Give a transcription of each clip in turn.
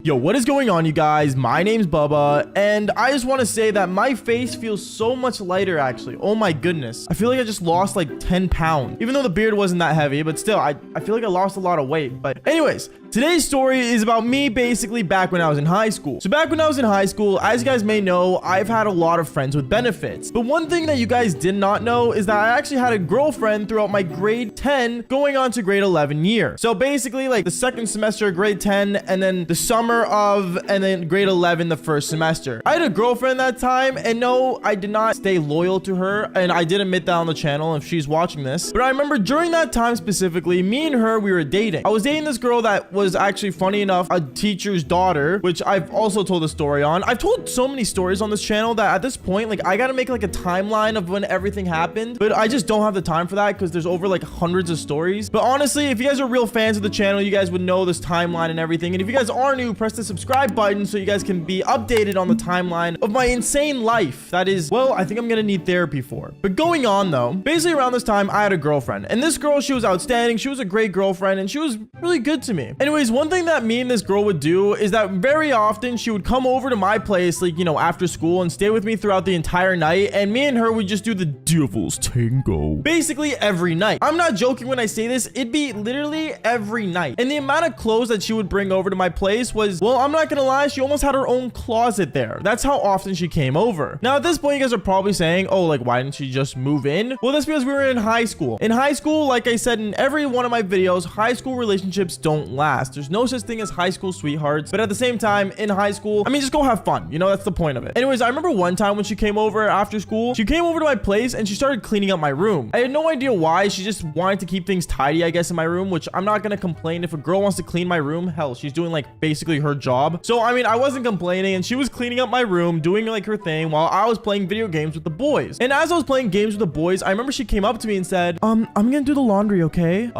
Yo, what is going on, you guys? My name's Bubba, and I just want to say that my face feels so much lighter, actually. Oh my goodness. I feel like I just lost like 10 pounds. Even though the beard wasn't that heavy, but still, I feel like I lost a lot of weight. But anyways, today's story is about me basically back when I was in high school. So back when I was in high school, as you guys may know, I've had a lot of friends with benefits. But one thing that you guys did not know is that I actually had a girlfriend throughout my grade 10 going on to grade 11 year. So basically like the second semester, grade 10, and then the summer of, and then grade 11, the first semester. I had a girlfriend that time, and no, I did not stay loyal to her, and I did admit that on the channel if she's watching this. But I remember during that time specifically, me and her, we were dating. I was dating this girl that was actually, funny enough, a teacher's daughter, which I've also told a story on. I've told so many stories on this channel that at this point, like, I gotta make like a timeline of when everything happened, but I just don't have the time for that because there's over like hundreds of stories. But honestly, if you guys are real fans of the channel, you guys would know this timeline and everything. And if you guys are new, press the subscribe button so you guys can be updated on the timeline of my insane life. That is, well, I think I'm gonna need therapy for. But going on though, basically around this time, I had a girlfriend, and this girl, she was outstanding. She was a great girlfriend, and she was really good to me. Anyways, one thing that me and this girl would do is that very often she would come over to my place, like, you know, after school and stay with me throughout the entire night, and me and her would just do the devil's tango basically every night. I'm not joking when I say this, it'd be literally every night. And the amount of clothes that she would bring over to my place was, well, I'm not gonna lie, she almost had her own closet there. That's how often she came over. Now at this point, you guys are probably saying, oh, like, why didn't she just move in? Well, that's because we were in high school. In high school, like I said in every one of my videos, high school relationships don't last. There's no such thing as high school sweethearts, but at the same time, in high school, I mean, just go have fun, you know, that's the point of it. Anyways, I remember one time when she came over after school, she came over to my place and she started cleaning up my room. I had no idea why. She just wanted to keep things tidy, I guess, in my room, which I'm not gonna complain. If a girl wants to clean my room, hell, she's doing like basically her job. So I mean, I wasn't complaining, and she was cleaning up my room, doing like her thing while I was playing video games with the boys. And as I was playing games with the boys, I remember she came up to me and said, I'm gonna do the laundry, okay?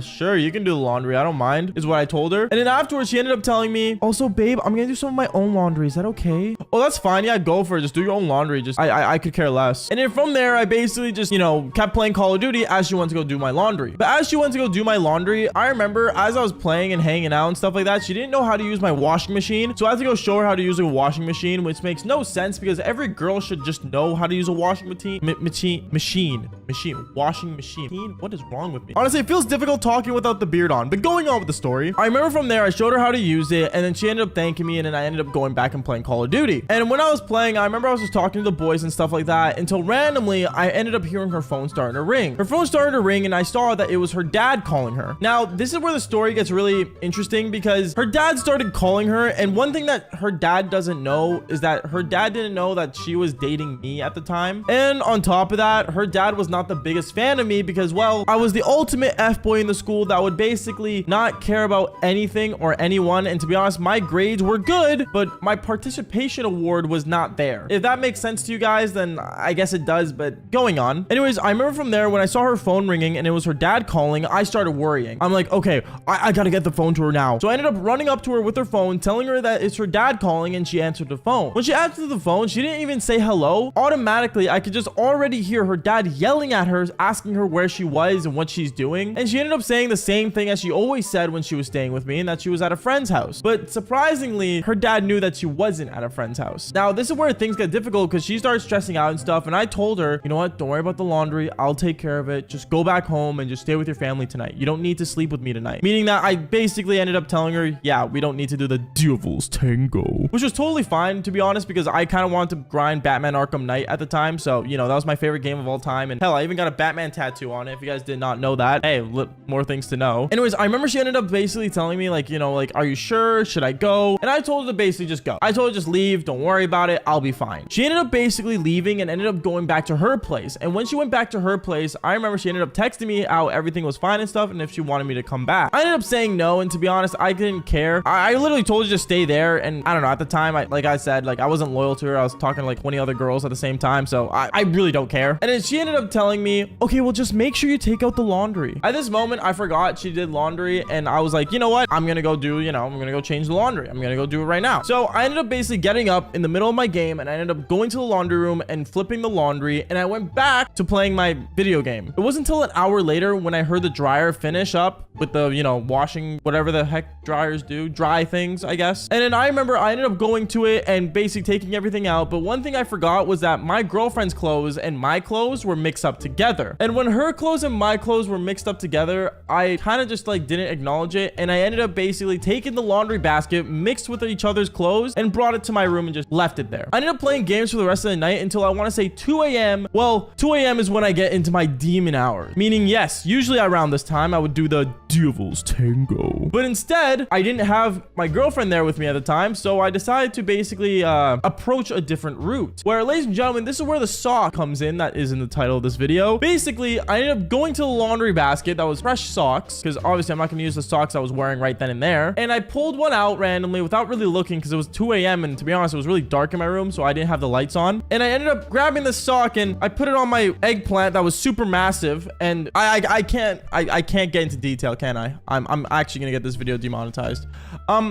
Sure, you can do the laundry, I don't mind, is what I told her. And then afterwards, she ended up telling me, also, babe, I'm gonna do some of my own laundry, is that okay? Oh, that's fine, yeah, go for it, just do your own laundry. Just I could care less. And then from there, I basically just, you know, kept playing Call of Duty as she went to go do my laundry. But as she went to go do my laundry, I remember as I was playing and hanging out and stuff like that, she didn't know how to use my washing machine, so I had to go show her how to use a washing machine, which makes no sense because every girl should just know how to use a washing washing machine. What is wrong with me? Honestly, it feels difficult talking without the beard on. But going on with the story, I remember from there, I showed her how to use it, and then she ended up thanking me, and then I ended up going back and playing Call of Duty. And when I was playing, I remember I was just talking to the boys and stuff like that until randomly I ended up hearing her phone starting to ring. Her phone started to ring, and I saw that it was her dad calling her. Now, this is where the story gets really interesting because her dad started calling her, and one thing that her dad doesn't know is that her dad didn't know that she was dating me at the time. And on top of that, her dad was not the biggest fan of me because, well, I was the ultimate F-boy in the school that would basically not care about anything or anyone. And to be honest, my grades were good, but my participation award was not there. If that makes sense to you guys, then I guess it does, but going on. Anyways, I remember from there when I saw her phone ringing and it was her dad calling, I started worrying. I'm like, okay, I gotta get the phone to her now. So I ended up running up to her with her phone, telling her that it's her dad calling, and she answered the phone. When she answered the phone, she didn't even say hello. Automatically, I could just already hear her dad yelling at her, asking her where she was and what she's doing. And she ended up saying the same thing as she always said when she was staying with me, and that she was at a friend's house. But surprisingly, her dad knew that she wasn't at a friend's house. Now, this is where things get difficult because she started stressing out and stuff. And I told her, you know what? Don't worry about the laundry. I'll take care of it. Just go back home and just stay with your family tonight. You don't need to sleep with me tonight. Meaning that I basically ended up telling her, yeah, we don't need to do the devil's tango, which was totally fine, to be honest, because I kind of wanted to grind Batman Arkham Knight at the time. So, you know, that was my favorite game of all time. And hell, I even got a Batman tattoo on it. If you guys did not know that, hey, more things to know. Anyways, I remember she ended up basically telling me, like, you know, like, are you sure? Should I go? And I told her to basically just go. I told her just leave. Don't worry about it. I'll be fine. She ended up basically leaving and ended up going back to her place. And when she went back to her place, I remember she ended up texting me how everything was fine and stuff, and if she wanted me to come back. I ended up saying no, and to be honest, I didn't care. I literally told her to just stay there, and I don't know, at the time, like I said, like, I wasn't loyal to her. I was talking to like 20 other girls at the same time, so I really don't care. And then she ended up telling me, okay, well, just make sure you take out the laundry. At this moment, I forgot she did laundry, and I was like, like, you know what? I'm gonna go do, I'm gonna go change the laundry. I'm gonna go do it right now. So I ended up basically getting up in the middle of my game, and I ended up going to the laundry room and flipping the laundry, and I went back to playing my video game. It wasn't until an hour later when I heard the dryer finish up with the, washing whatever the heck dryers do, dry things, I guess. And then I remember I ended up going to it and basically taking everything out. But one thing I forgot was that my girlfriend's clothes and my clothes were mixed up together. And when her clothes and my clothes were mixed up together, I kind of just like didn't acknowledge it. And I ended up basically taking the laundry basket mixed with each other's clothes and brought it to my room and just left it there. I ended up playing games for the rest of the night until I want to say 2 a.m. Well, 2 a.m. is when I get into my demon hours. Meaning, yes, usually around this time I would do the devil's tango. But instead, I didn't have my girlfriend there with me at the time, so I decided to basically approach a different route. Where, ladies and gentlemen, this is where the sock comes in that is in the title of this video. Basically, I ended up going to the laundry basket that was fresh socks, because obviously I'm not going to use the socks I was wearing right then and there. And I pulled one out randomly without really looking, because it was 2 a.m. and to be honest, it was really dark in my room, so I didn't have the lights on. And I ended up grabbing the sock and I put it on my eggplant that was super massive. And I can't get into detail, can I? I'm actually gonna get this video demonetized.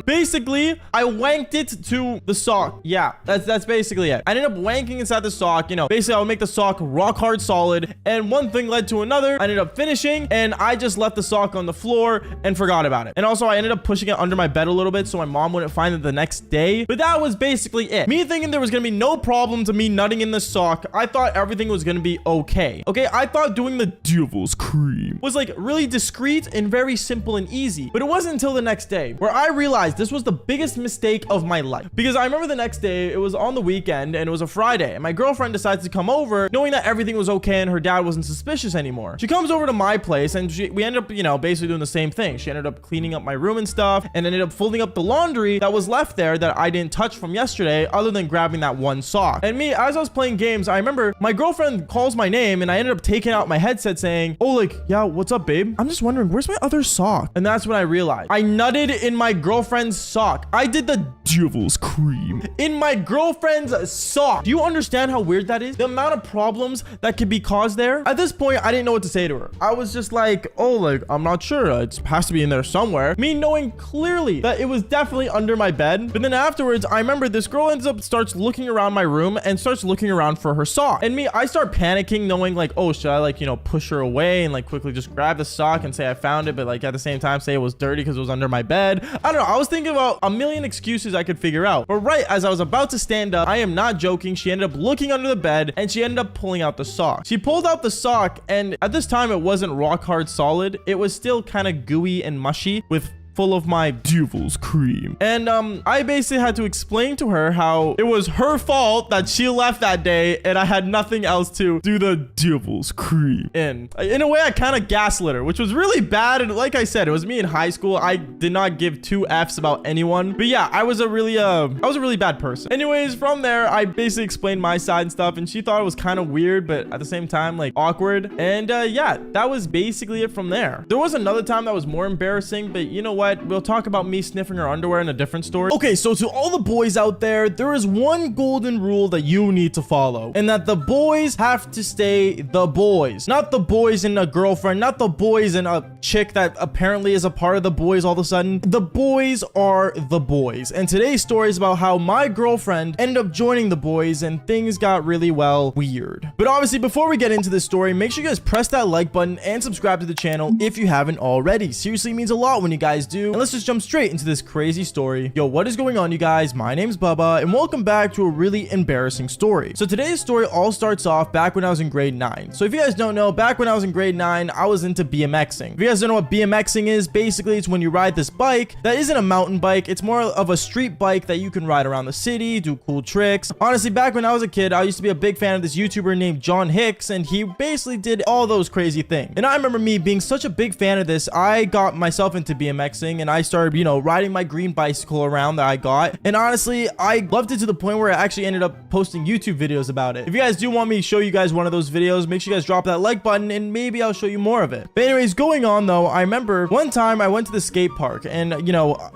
Basically, I wanked it to the sock. Yeah, that's basically it. I ended up wanking inside the sock. Basically I would make the sock rock hard solid, and one thing led to another. I ended up finishing, and I just left the sock on the floor and forgot about it. And also I ended up pushing it under my bed a little bit so my mom wouldn't find it the next day. But that was basically it. Me thinking there was gonna be no problem to me nutting in the sock. I thought everything was gonna be okay. I thought doing the devil's cream was like really discreet and very simple and easy. But it wasn't until the next day where I realized this was the biggest mistake of my life. Because I remember the next day, it was on the weekend and it was a Friday, and my girlfriend decides to come over knowing that everything was okay and her dad wasn't suspicious anymore. She comes over to my place, and we ended up, basically doing the same thing. She ended up cleaning up my room and stuff, and ended up folding up the laundry that was left there that I didn't touch from yesterday, other than grabbing that one sock. And me, as I was playing games, I remember my girlfriend calls my name, and I ended up taking out my headset saying, "Oh, like, yeah, what's up, babe? I'm just wondering, where's my other sock?" And that's when I realized I nutted in my girlfriend's sock. I did the devil's cream in my girlfriend's sock. Do you understand how weird that is? The amount of problems that could be caused there. At this point, I didn't know what to say to her. I was just like, "Oh, like, I'm not sure. It has to be in there somewhere." Me knowing clearly that it was definitely under my bed. But then afterwards, I remember this girl starts looking around my room and starts looking around for her sock. And me, I start panicking, knowing like, oh, should I like, push her away and like quickly just grab the sock and say I found it, but like at the same time say it was dirty because it was under my bed. I don't know. I was thinking about a million excuses I could figure out. But right as I was about to stand up, I am not joking, she ended up looking under the bed and she ended up pulling out the sock. She pulled out the sock, and at this time it wasn't rock hard solid. It was still kind of gooey and mushy with full of my devil's cream. And I basically had to explain to her how it was her fault that she left that day and I had nothing else to do the devil's cream in. In a way, I kind of gaslit her, which was really bad. And like I said, it was me in high school. I did not give two F's about anyone. But yeah, I was a really bad person. Anyways, from there, I basically explained my side and stuff, and she thought it was kind of weird, but at the same time, like awkward. And yeah, that was basically it from there. There was another time that was more embarrassing, but you know what? We'll talk about me sniffing her underwear in a different story. Okay, so to all the boys out there, there is one golden rule that you need to follow, and that the boys have to stay the boys. Not the boys and a girlfriend, not the boys and a chick that apparently is a part of the boys all of a sudden. The boys are the boys. And today's story is about how my girlfriend ended up joining the boys and things got really, well, weird. But obviously, before we get into this story, make sure you guys press that like button and subscribe to the channel if you haven't already. Seriously, it means a lot when you guys do. And let's just jump straight into this crazy story. Yo, what is going on, you guys? My name's Bubba, and welcome back to a really embarrassing story. So today's story all starts off back when I was in grade 9. So if you guys don't know, back when I was in grade 9, I was into BMXing. If you guys don't know what BMXing is, basically it's when you ride this bike that isn't a mountain bike. It's more of a street bike that you can ride around the city, do cool tricks. Honestly, back when I was a kid, I used to be a big fan of this YouTuber named John Hicks, and he basically did all those crazy things. And I remember me being such a big fan of this, I got myself into BMXing, and I started, riding my green bicycle around that I got. And honestly, I loved it to the point where I actually ended up posting YouTube videos about it. If you guys do want me to show you guys one of those videos, make sure you guys drop that like button and maybe I'll show you more of it. But anyways, going on though, I remember one time I went to the skate park, and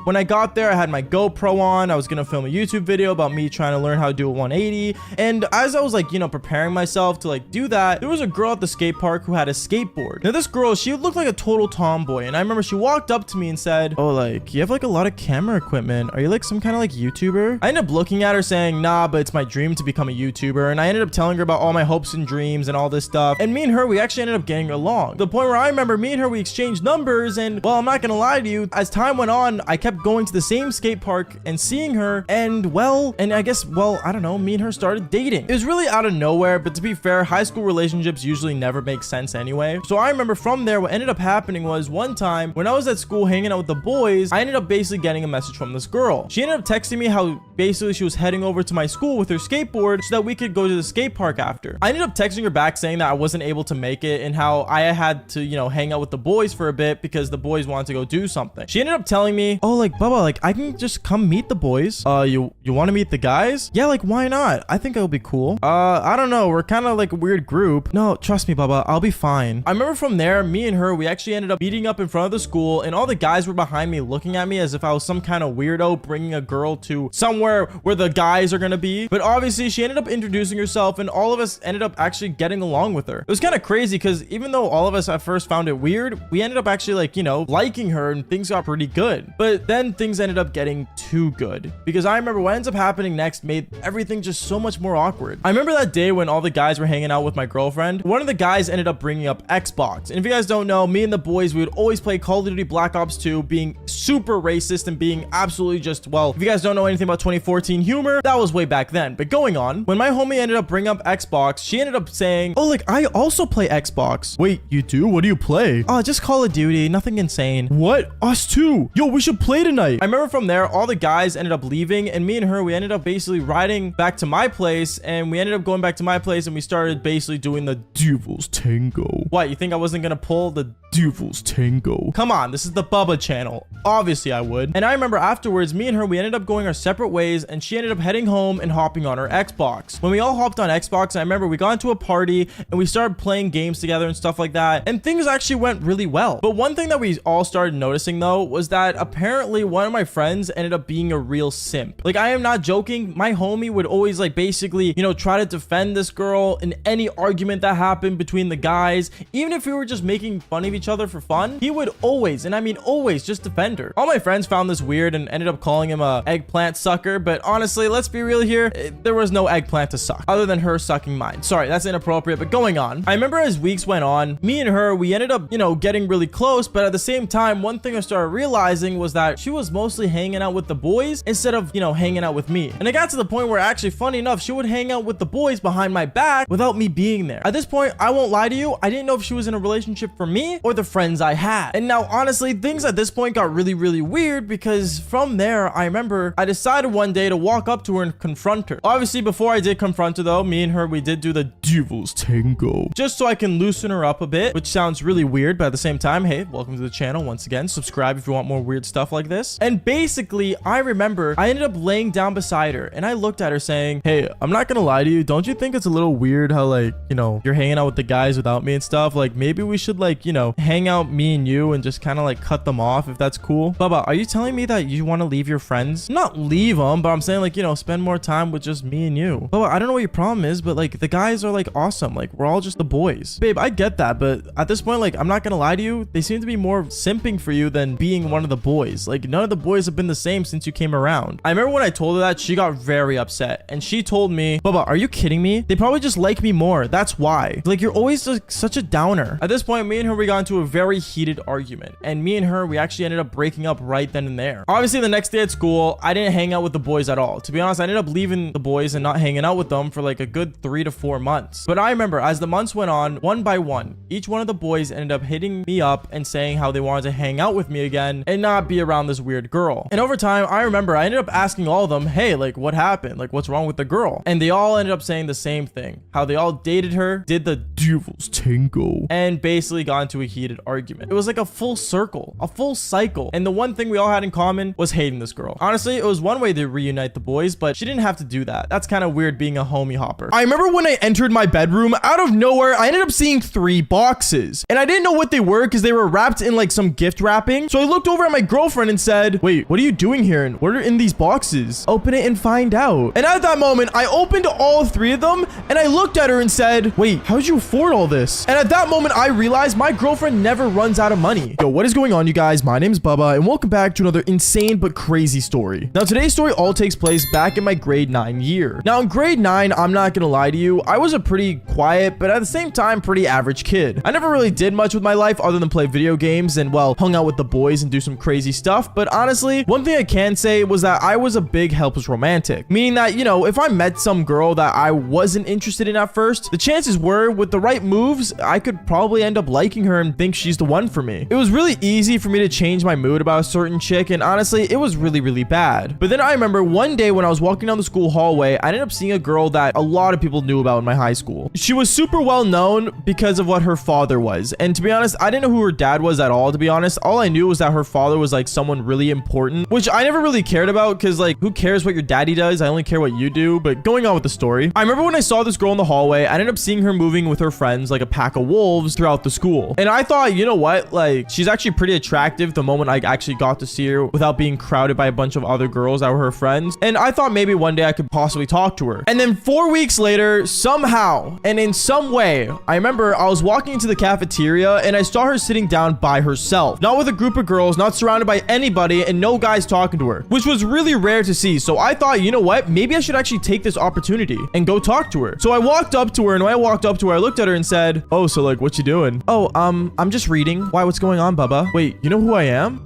when I got there, I had my GoPro on. I was gonna film a YouTube video about me trying to learn how to do a 180. And as I was preparing myself to do that, there was a girl at the skate park who had a skateboard. Now this girl, she looked like a total tomboy, and I remember she walked up to me and said, said, oh, like, you have like a lot of camera equipment. Are you like some kind of like YouTuber? I ended up looking at her saying, nah, but it's my dream to become a YouTuber. And I ended up telling her about all my hopes and dreams and all this stuff. And me and her, we actually ended up getting along. The point where I remember me and her, we exchanged numbers. And well, I'm not gonna lie to you, as time went on, I kept going to the same skate park and seeing her. And well, and I guess, well, I don't know, me and her started dating. It was really out of nowhere, but to be fair, high school relationships usually never make sense anyway. So I remember from there, what ended up happening was one time when I was at school hanging out with the boys, I ended up basically getting a message from this girl. She ended up texting me how basically she was heading over to my school with her skateboard so that we could go to the skate park after. I ended up texting her back saying that I wasn't able to make it and how I had to, you know, hang out with the boys for a bit because the boys wanted to go do something. She ended up telling me, oh, like, Bubba, like, I can just come meet the boys. You want to meet the guys? Yeah, like, why not? I think it'll be cool. I don't know. We're kind of like a weird group. No, trust me, Bubba, I'll be fine. I remember from there, me and her, we actually ended up meeting up in front of the school and all the guys were behind me looking at me as if I was some kind of weirdo bringing a girl to somewhere where the guys are going to be. But obviously she ended up introducing herself and all of us ended up actually getting along with her. It was kind of crazy because even though all of us at first found it weird, we ended up actually like, you know, liking her and things got pretty good. But then things ended up getting too good because I remember what ends up happening next made everything just so much more awkward. I remember that day when all the guys were hanging out with my girlfriend. One of the guys ended up bringing up Xbox. And if you guys don't know, me and the boys, we would always play Call of Duty Black Ops 2, being super racist and being absolutely just, well, if you guys don't know anything about 2014 humor, that was way back then. But going on, when my homie ended up bringing up Xbox, she ended up saying, oh, like, I also play Xbox. Wait, you do? What do you play? Oh, just Call of Duty, nothing insane. What? Us too? Yo, we should play tonight. I remember from there, all the guys ended up leaving and me and her, we ended up basically riding back to my place and we ended up going back to my place and we started basically doing the Devil's Tango. What, you think I wasn't gonna pull the Devil's Tango? Come on, this is the Bubba channel. Obviously I would. And I remember afterwards, me and her, we ended up going our separate ways and she ended up heading home and hopping on her Xbox. When we all hopped on Xbox, I remember we got into a party and we started playing games together and stuff like that. And things actually went really well. But one thing that we all started noticing though, was that apparently one of my friends ended up being a real simp. Like, I am not joking. My homie would always like basically, you know, try to defend this girl in any argument that happened between the guys. Even if we were just making fun of each other for fun, he would always, and I mean always, just defend her. All my friends found this weird and ended up calling him a eggplant sucker, but honestly, let's be real here, there was no eggplant to suck other than her sucking mine. Sorry, that's inappropriate, but going on. I remember as weeks went on, me and her, we ended up, you know, getting really close, but at the same time, one thing I started realizing was that she was mostly hanging out with the boys instead of, you know, hanging out with me. And it got to the point where actually, funny enough, she would hang out with the boys behind my back without me being there. At this point, I won't lie to you, I didn't know if she was in a relationship for me or the friends I had. And now, honestly, things at this point got really, really weird because from there, I remember I decided one day to walk up to her and confront her. Obviously, before I did confront her though, me and her, we did do the Devil's Tango just so I can loosen her up a bit, which sounds really weird, but at the same time, hey, welcome to the channel once again. Subscribe if you want more weird stuff like this. And basically, I remember I ended up laying down beside her and I looked at her saying, hey, I'm not gonna lie to you, don't you think it's a little weird how, like, you know, you're hanging out with the guys without me and stuff? Like, maybe we should, like, you know, hang out, me and you, and just kind of like cut them off if that's cool. Bubba, are you telling me that you want to leave your friends? Not leave them, but I'm saying, like, you know, spend more time with just me and you. Bubba, I don't know what your problem is, but like the guys are like awesome. Like, we're all just the boys. Babe, I get that, but at this point, like, I'm not gonna lie to you, they seem to be more simping for you than being one of the boys. Like, none of the boys have been the same since you came around. I remember when I told her that, she got very upset and she told me, Bubba, are you kidding me? They probably just like me more. That's why. Like, you're always like such a downer. At this point, me and her, we got into a very heated argument, and me and her, we actually ended up breaking up right then and there. Obviously, the next day at school, I didn't hang out with the boys at all. To be honest, I ended up leaving the boys and not hanging out with them for like a good 3 to 4 months. But I remember as the months went on, one by one, each one of the boys ended up hitting me up and saying how they wanted to hang out with me again and not be around this weird girl. And over time, I remember I ended up asking all of them, hey, like, what happened? Like, what's wrong with the girl? And they all ended up saying the same thing, how they all dated her, did the Devil's Tango, and basically got into a heated argument. It was like a full circle, a full cycle. And the one thing we all had in common was hating this girl. Honestly, it was one way to reunite the boys, but she didn't have to do that. That's kind of weird being a homie hopper. I remember when I entered my bedroom, out of nowhere, I ended up seeing 3 boxes. And I didn't know what they were because they were wrapped in like some gift wrapping. So I looked over at my girlfriend and said, wait, what are you doing here? And what are in these boxes? Open it and find out. And at that moment, I opened all 3 of them and I looked at her and said, wait, how did you afford all this? And at that moment, I realized my girlfriend never runs out of money. Yo, what is going on, you guys? my name's Bubba, and welcome back to another insane but crazy story. Now, today's story all takes place back in my grade 9 year. Now, in grade 9, I'm not gonna lie to you, I was a pretty quiet, but at the same time, pretty average kid. I never really did much with my life other than play video games and, well, hung out with the boys and do some crazy stuff. But honestly, one thing I can say was that I was a big helpless romantic, meaning that, you know, if I met some girl that I wasn't interested in at first, the chances were, with the right moves, I could probably end up liking her and think she's the one for me. It was really easy for me to change my mood about a certain chick, and honestly, it was really bad. But then I remember one day when I was walking down the school hallway, I ended up seeing a girl that a lot of people knew about in my high school. She was super well known because of what her father was, and to be honest, I didn't know who her dad was at all, to be honest. All I knew was that her father was like someone really important, which I never really cared about because, like, who cares what your daddy does? I only care what you do. But going on with the story, I remember when I saw this girl in the hallway, I ended up seeing her moving with her friends like a pack of wolves throughout the school. And I thought, you know what, like, she's actually pretty attractive the moment I actually got to see her without being crowded by a bunch of other girls that were her friends. And I thought maybe one day I could possibly talk to her. And then 4 weeks later, somehow and in some way, I remember I was walking into the cafeteria and I saw her sitting down by herself, not with a group of girls, not surrounded by anybody, and no guys talking to her, which was really rare to see. So I thought, you know what, maybe I should actually take this opportunity and go talk to her. So I walked up to her, and when I walked up to her, I looked at her and said, "Oh, so like, what you doing?" "Oh, I'm just reading." "Why, what's going on, Bubba?" "Wait, you know who I am?"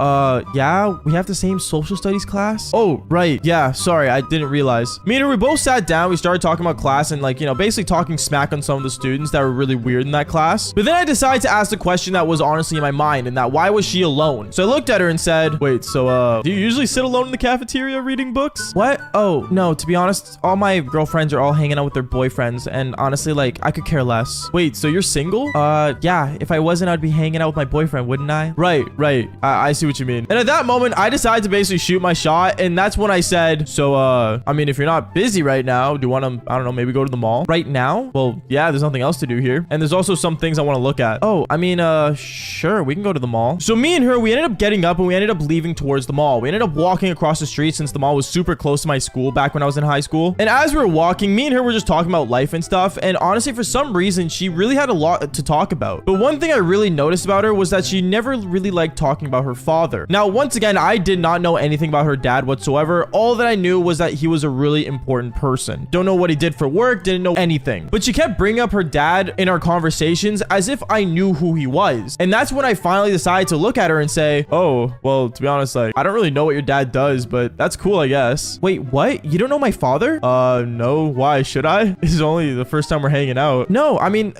Yeah, we have the same social studies class." "Oh, right, yeah, sorry, I didn't realize." Me and her, we both sat down, we started talking about class and, like, you know, basically talking smack on some of the students that were really weird in that class. But then I decided to ask the question that was honestly in my mind, and that why was she alone? So I looked at her and said, "Wait, so do you usually sit alone in the cafeteria reading books?" "What? Oh, no, to be honest, all my girlfriends are all hanging out with their boyfriends, and honestly, like, I could care less." "Wait, so you're single?" Yeah, if I wasn't, I'd be hanging out with my boyfriend, wouldn't I?" Right. I see what you mean. And at that moment, I decided to basically shoot my shot, and that's when I said, "So, I mean, if you're not busy right now, do you want to, I don't know, maybe go to the mall?" "Right now? Well, yeah, there's nothing else to do here. And there's also some things I want to look at." "Oh, I mean, sure, we can go to the mall." So me and her, we ended up getting up and we ended up leaving towards the mall. We ended up walking across the street since the mall was super close to my school back when I was in high school. And as we were walking, me and her were just talking about life and stuff. And honestly, for some reason, she really had a lot to talk about. But one thing I really noticed about her was that she never really liked talking about her father. Now, once again, I did not know anything about her dad whatsoever. All that I knew was that he was a really important person. Don't know what he did for work, didn't know anything. But she kept bringing up her dad in our conversations as if I knew who he was. And that's when I finally decided to look at her and say, "Oh, well, to be honest, like, I don't really know what your dad does, but that's cool, I guess." "Wait, what? You don't know my father?" No, why should I? This is only the first time we're hanging out." "No, I mean,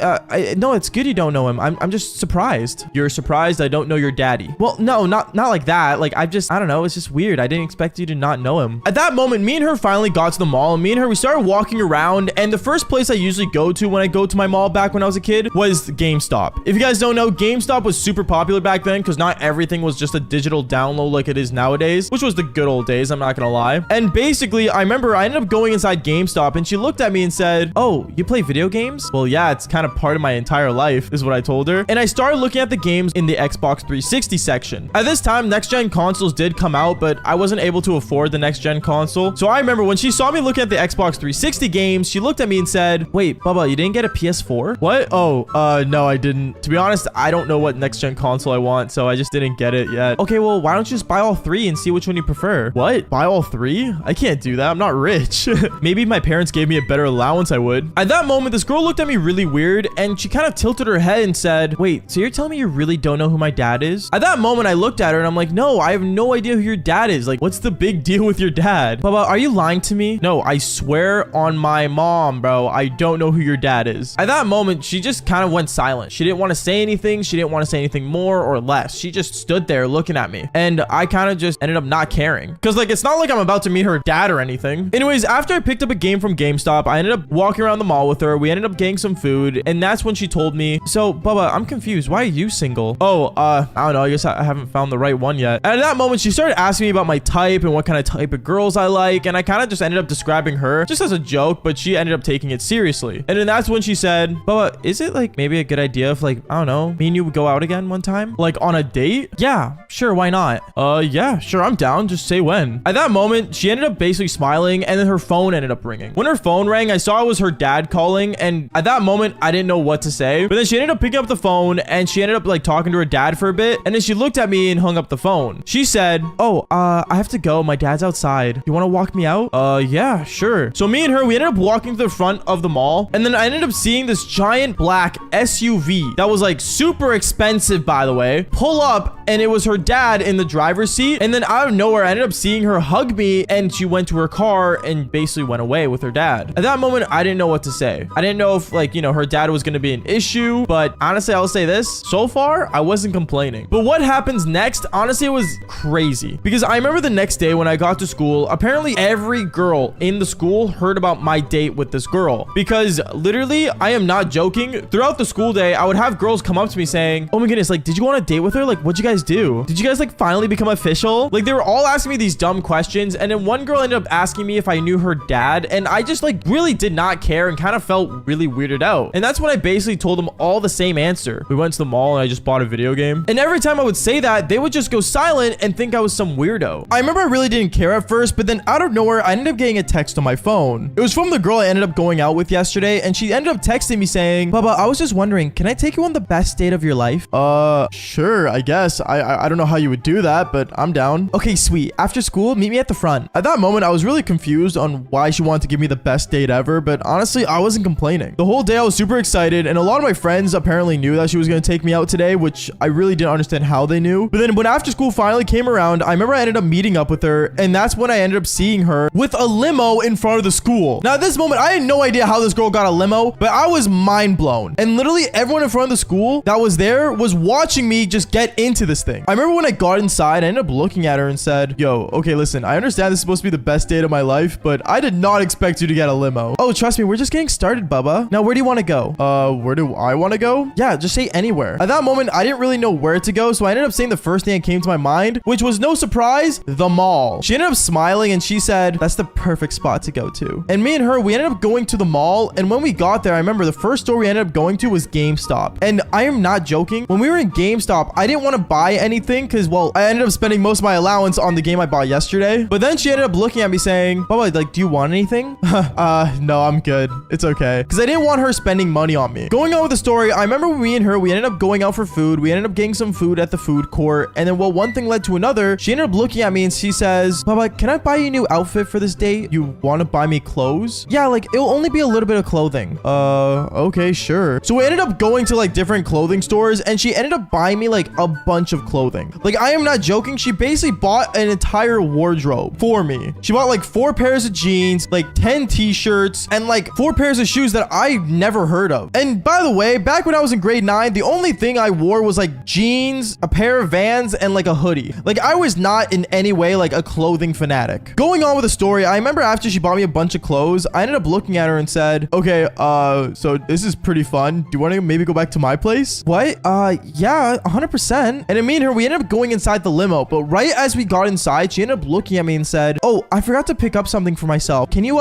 no, it's good you don't know him. I'm just surprised." "You're surprised I don't know your daddy?" "Well, no, not like that. Like, I don't know, it's just weird. I didn't expect you to not know him." At that moment, me and her finally got to the mall, and me and her, we started walking around, and the first place I usually go to when I go to my mall back when I was a kid was GameStop. If you guys don't know, GameStop was super popular back then because not everything was just a digital download like it is nowadays, which was the good old days, I'm not gonna lie. And basically, I remember I ended up going inside GameStop, and she looked at me and said, "Oh, you play video games?" "Well, yeah, it's kind of part of my entire life," is what I told her. And I started looking at the games in the Xbox 360 section. At this time, next-gen consoles did come out, but I wasn't able to afford the next-gen console. So I remember when she saw me looking at the Xbox 360 games, she looked at me and said, "Wait, Bubba, you didn't get a PS4? "What? Oh, no, I didn't. To be honest, I don't know what next-gen console I want, so I just didn't get it yet." "Okay, well, why don't you just buy all three and see which one you prefer?" "What? Buy all three? I can't do that. I'm not rich." "Maybe if my parents gave me a better allowance, I would." At that moment, this girl looked at me really weird, and she kind of tilted her head and said, "Wait, so you're telling me you really don't know who my dad is?" At that moment, I looked at her and I'm like, "No, I have no idea who your dad is. Like, what's the big deal with your dad?" "Bubba, are you lying to me?" "No, I swear on my mom, bro, I don't know who your dad is." At that moment, she just kind of went silent. She didn't want to say anything. She didn't want to say anything more or less. She just stood there looking at me. And I kind of just ended up not caring. Because, like, it's not like I'm about to meet her dad or anything. Anyways, after I picked up a game from GameStop, I ended up walking around the mall with her. We ended up getting some food. And that's when she told me, "So, Bubba, I'm confused. Why are you single?" "Oh, I don't know. I guess I haven't found the right one yet." And at that moment, she started asking me about my type and what kind of type of girls I like. And I kind of just ended up describing her just as a joke, but she ended up taking it seriously. And then that's when she said, "Bubba, is it like maybe a good idea if, like, I don't know, me and you would go out again one time? Like on a date?" "Yeah, sure, why not?" Yeah, sure, I'm down. Just say when." At that moment, she ended up basically smiling, and then her phone ended up ringing. When her phone rang, I saw it was her dad calling, and at that moment, I didn't know what to say. But then she ended up picking up the phone, and she ended up like talking to her dad for a bit, and then she looked at me and hung up the phone. She said, oh, I have to go. My dad's outside. You want to walk me out? Yeah, sure. So me and her, we ended up walking to the front of the mall. And then I ended up seeing this giant black SUV that was like super expensive, by the way, pull up, and it was her dad in the driver's seat. And then out of nowhere, I ended up seeing her hug me, and she went to her car and basically went away with her dad. At that moment, I didn't know what to say. I didn't know if, like, you know, her dad was going to be an issue, but honestly, I'll say this. So far, I wasn't complaining. But what happens next? Honestly, it was crazy, because I remember the next day when I got to school, apparently every girl in the school heard about my date with this girl, because literally, I am not joking. Throughout the school day, I would have girls come up to me saying, oh my goodness, like, did you go on a date with her? Like, what'd you guys do? Did you guys like finally become official? Like, they were all asking me these dumb questions. And then one girl ended up asking me if I knew her dad. And I just like really did not care and kind of felt really weirded out. And that's when I basically told them all the same answer. We went to the mall and I just bought a video game. And every time I would say that, they would just go silent and think I was some weirdo. I remember I really didn't care at first, but then out of nowhere, I ended up getting a text on my phone. It was from the girl I ended up going out with yesterday. And she ended up texting me saying, Bubba, I was just wondering, can I take you on the best date of your life? Sure, I guess. I don't know how you would do that, but I'm down. Okay, sweet. After school, meet me at the front. At that moment, I was really confused on why she wanted to give me the best date ever, but honestly, I wasn't complaining. The whole day, I was super excited, and a lot of my friends apparently knew that she was going to take me out today, which I really didn't understand how they knew. But then when after school finally came around, I remember I ended up meeting up with her, and that's when I ended up seeing her with a limo in front of the school. Now, at this moment, I had no idea how this girl got a limo, but I was mind blown. And literally everyone in front of the school that was there was watching me just get into this thing. I remember when I got inside, I ended up looking at her and said, yo, okay, listen, I understand this is supposed to be the best date of my life, but I did not expect you to get a limo. Oh, trust me, we're just getting started, Bubba. Now, where do you want to go? Where do I want to go? Yeah, just say anywhere. At that moment, I didn't really know where to go, so I ended up saying the first thing that came to my mind, which was no surprise, the mall. She ended up smiling and she said, that's the perfect spot to go to. And me and her, we ended up going to the mall, and when we got there, I remember the first store we ended up going to was GameStop. And I am not joking. When we were in GameStop, I didn't want to buy anything because, well, I ended up spending most of my allowance on the game I bought yesterday. But then she ended up looking at me saying, Bubba, like, do you want anything? No, I'm good. It's okay. Because I didn't want her spending money on me. Going on with the story, I remember me and her, we ended up going out for food. We ended up getting some food at the food court. And then, well, one thing led to another. She ended up looking at me and she says, Bubba, can I buy you a new outfit for this date? You want to buy me clothes? Yeah, like, it'll only be a little bit of clothing. Okay, sure. So we ended up going to like different clothing stores, and she ended up buying me like a bunch of clothing. Like, I am not joking. She basically bought an entire wardrobe for me. She bought like 4 pairs of jeans, like 10 t-shirts, and like 4 pairs of shoes that I never heard of. And by the way, back when I was in grade 9, the only thing I wore was like jeans, a pair of Vans, and like a hoodie. Like, I was not in any way like a clothing fanatic. Going on with the story, I remember after she bought me a bunch of clothes, I ended up looking at her and said, okay, so this is pretty fun. Do you want to maybe go back to my place? What? Yeah, 100%. And then me and her, we ended up going inside the limo. But right as we got inside, she ended up looking at me and said, oh, I forgot to pick up something for myself. Can you,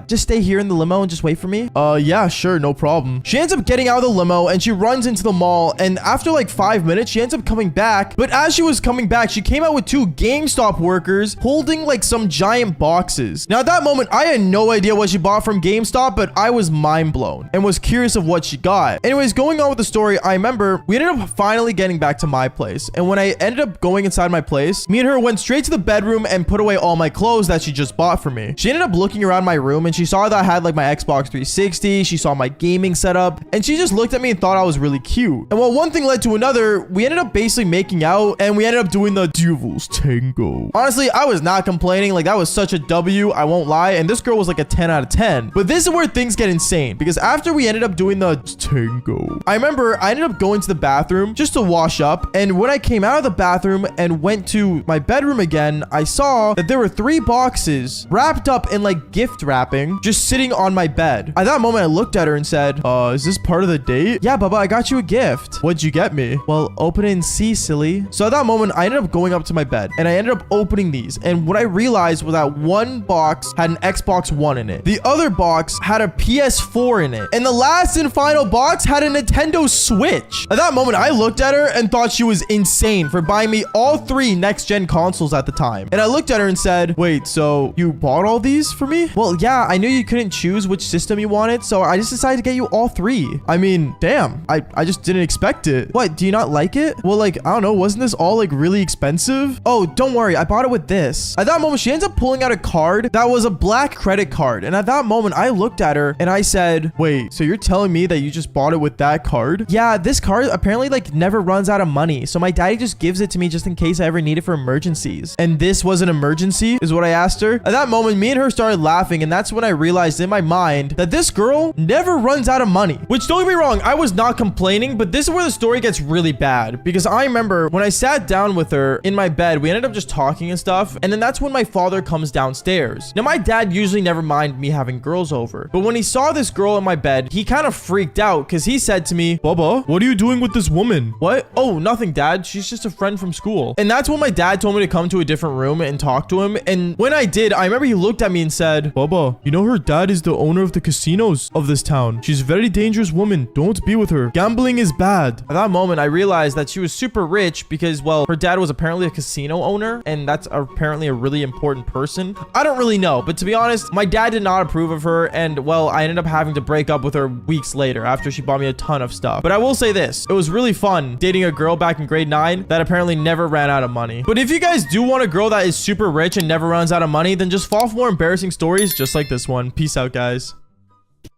just stay here in the limo and just wait for me? Yeah, sure, no problem. She ends up getting out of the limo and she runs into the mall. And after like 5 minutes, she ends up coming back. But as she was coming back, she came out with 2 GameStop workers holding like some giant boxes. Now, at that moment, I had no idea what she bought from GameStop, but I was mind blown and was curious of what she got. Anyways, going on with the story, I remember we ended up finally getting back to my place. And when I ended up going inside my place, me and her went straight to the bedroom and put away all my clothes that she just bought for me. She ended up looking around my room and she saw that I had like my Xbox 360. She saw my gaming setup and she just looked at me and thought I was really cute. And while one thing led to another, we ended up basically making out and we ended up doing the Devil's Tango. Honestly, I was not complaining. Like, that was such a W, I won't lie. And this girl was like a 10 out of 10. But this is where things get insane, because after we ended up doing the tango, I remember I ended up going to the bathroom just to wash up. And when I came out of the bathroom and went to my bedroom again, I saw that there were 3 boxes wrapped up in like gift wrapping just sitting on my bed. At that moment, I looked at her and said, is this part of the date? Yeah, Bubba, I got you a gift. What'd you get me? Well, open it and see, silly. So at that moment, I ended up going up to my bed and I ended up opening these. And what I realized was that one box had an Xbox One in it. The other box had a PS4 in it. And the last and final box had a Nintendo Switch. At that moment, I looked at her and thought she was insane for buying me all 3 next-gen consoles at the time. And I looked at her and said, wait, so you bought all these for me? Well, yeah, I knew you couldn't choose which system you wanted, so I just decided to get you all 3. I mean, damn, I just didn't expect it. What, do you not like it? Well, like, I don't know, wasn't this all like really expensive? Oh, don't worry, I bought it with this. At that moment, she ends up pulling out a card that was a black credit card. And at that moment, I looked at her and I said, wait, so you're telling me that you just bought it with that card? Yeah, this card apparently like never runs out of money. So my daddy just gives it to me just in case I ever need it for emergencies. And this was an emergency is what I asked her. At that moment, me and her started laughing. And that's when I realized in my mind that this girl never runs out of money. Which, don't get me wrong, I was not complaining, but this is where the story gets really bad. Because I remember when I sat down with her in my bed, we ended up just talking and stuff. And then that's when my father comes downstairs. Now, my dad usually never minded me having girls over. But when he saw this girl in my bed, he kind of freaked out because he said to me, Bubba, what are you doing with this woman? What? Oh, nothing, Dad. She's just a friend from school. And that's when my dad told me to come to a different room and talk to him. And when I did, I remember he looked at me and said, Bubba, you know her dad is the owner of the casinos of this town. She's a very dangerous woman. Don't be with her. Gambling is bad. At that moment, I realized that she was super rich because, well, her dad was apparently a casino owner, and that's apparently a really important person. I don't really know, but to be honest, my dad did not approve of her, and, well, I ended up having to break up with her weeks later after she bought me a ton of stuff. But I will say this, it was really fun dating a girl back in grade 9 that apparently never ran out of money. But if you guys do want a girl that is super rich and never runs out of money, then just fall for more embarrassing stories just like this one. Peace out, guys.